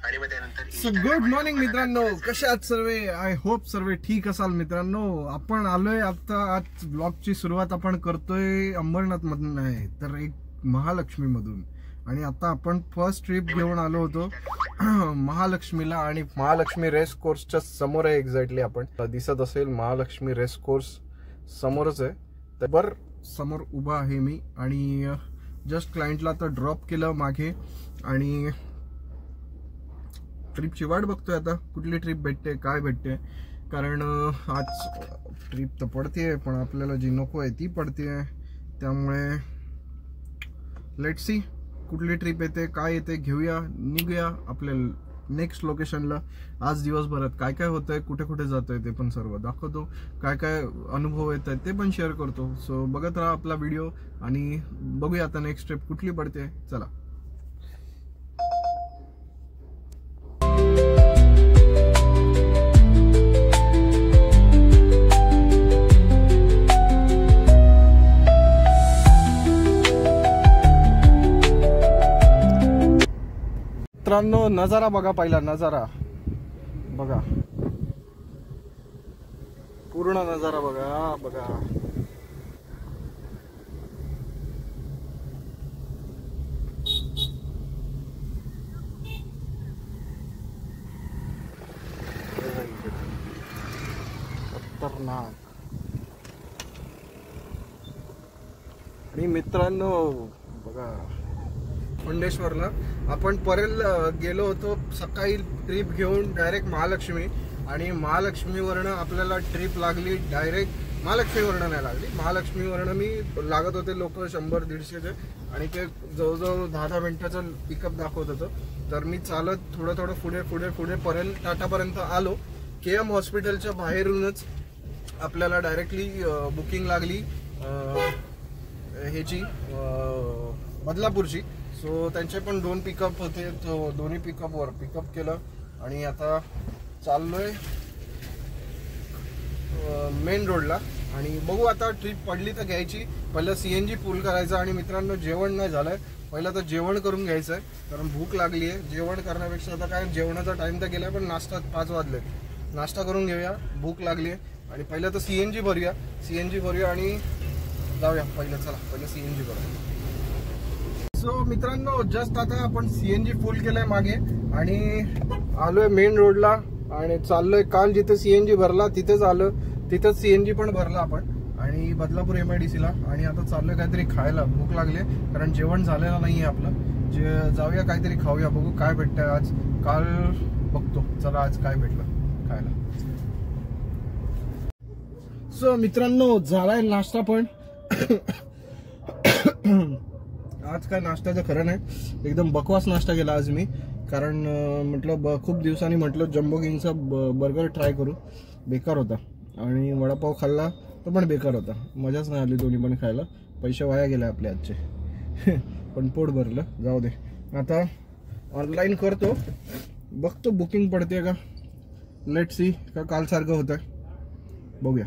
आणि मग त्यानंतर so good morning मित्रांनो, कसे आहात सर्व? आय होप सर्व ठीक असाल मित्रांनो. आपण आलोय आता, आज ब्लॉगची सुरुवात आपण करतोय अंबरनाथ मधून आहे, तर एक महालक्ष्मी मधून. आणि आता आपण फर्स्ट ट्रिप घेऊन आलो होतो महालक्ष्मीला, आणि महालक्ष्मी रेस कोर्सच्या समोर आहे एक्झॅक्टली. आपण दिसत असेल महालक्ष्मी रेस कोर्स समोरच आहे. तर बर समोर उभा आहे मी, आणि जस्ट क्लायंटला आता ड्रॉप केलं मागे, आणि ट्रिपची वाट बघतोय आता. कुठली ट्रिप भेटते, काय भेटते, कारण आज ट्रिप तर पडते पण आपल्याला जी नको आहे ती पडते. त्यामुळे लेट्स सी कुठली ट्रिप येते, काय येते, घेऊया, निघूया आपल्या नेक्स्ट लोकेशनला. आज दिवसभरात काय काय होतंय, कुठे कुठे जातोय ते पण सर्व दाखवतो. काय काय अनुभव येत आहेत ते पण शेअर करतो. सो बघत राहा आपला व्हिडिओ, आणि बघूया आता नेक्स्ट ट्रिप कुठली पडते. चला. मित्रांनो नजारा बघा, पहिला नजारा बघा, पूर्ण नजारा बघा बघा. खतरनाक. आणि मित्रांनो बघा, मुंडेश्वरला आपण परेल गेलो होतो सकाळी ट्रिप घेऊन डायरेक्ट महालक्ष्मी, आणि महालक्ष्मीवरनं आपल्याला ट्रिप लागली डायरेक्ट. महालक्ष्मीवरनं नाही लागली, महालक्ष्मीवरनं मी लागत होते लोक 100-150चे, आणि ते जवळजवळ 10-10 मिनिटाचं पिकअप दाखवत होतं. तर मी चालत थोडं थोडं पुढे पुढे पुढे परेल टाटापर्यंत आलो. KM हॉस्पिटलच्या बाहेरूनच आपल्याला डायरेक्टली बुकिंग लागली ह्याची बदलापूरची. सो त्यांचे पण 2 पिकअप होते, तो दोन्ही पिकअपवर पिकअप केलं, आणि आता चाललोय मेन रोडला. आणि बघू आता ट्रिप पडली तर घ्यायची. पहिलं CNG फुल करायचं. आणि मित्रांनो जेवण नाही झालंय, पहिलं तर जेवण करून घ्यायचं आहे, कारण भूक लागली आहे. जेवण करण्यापेक्षा आता काय, जेवणाचा टाइम तर गेलाय, पण नाश्ता 5 वाजले, नाश्ता करून घेऊया, भूक लागली आहे. आणि पहिलं तर CNG भरूया आणि जाऊया. पहिलं चला, पहिलं CNG भरूया. सो मित्रांनो जस्ट आता आपण CNG फुल केलंय मागे, आणि आलोय मेन रोडला, आणि चाललोय. काल जिथे CNG भरला तिथेच आलो, तिथेच CNG पण भरला आपण, आणि बदलापूर MIDC ला. आणि आता चाललोय काहीतरी खायला, भूक लागली, कारण जेवण झालेलं नाहीये आपलं. जाऊया काहीतरी खाऊया, बघू काय भेटतंय आज. काल बघतो, चला आज काय भेटलं खायला. सो मित्रांनो झालाय नाश्ता पण आज काय नाश्त्याचं खरं नाही, एकदम बकवास नाश्ता केला आज मी. कारण म्हटलं खूप दिवसांनी म्हटलं जम्बो किंगचा बर्गर ट्राय करू. बेकार होता. आणि वडापाव खाल्ला तो पण बेकार होता, मजाच नाही आली दोन्ही पण खायला. पैसे वाया गेले आपले आजचे पण पोट भरलं, जाऊ दे. आता ऑनलाईन करतो, बघतो बुकिंग पडते का. लेट्स सी का कालसारखं होतं, बघूया.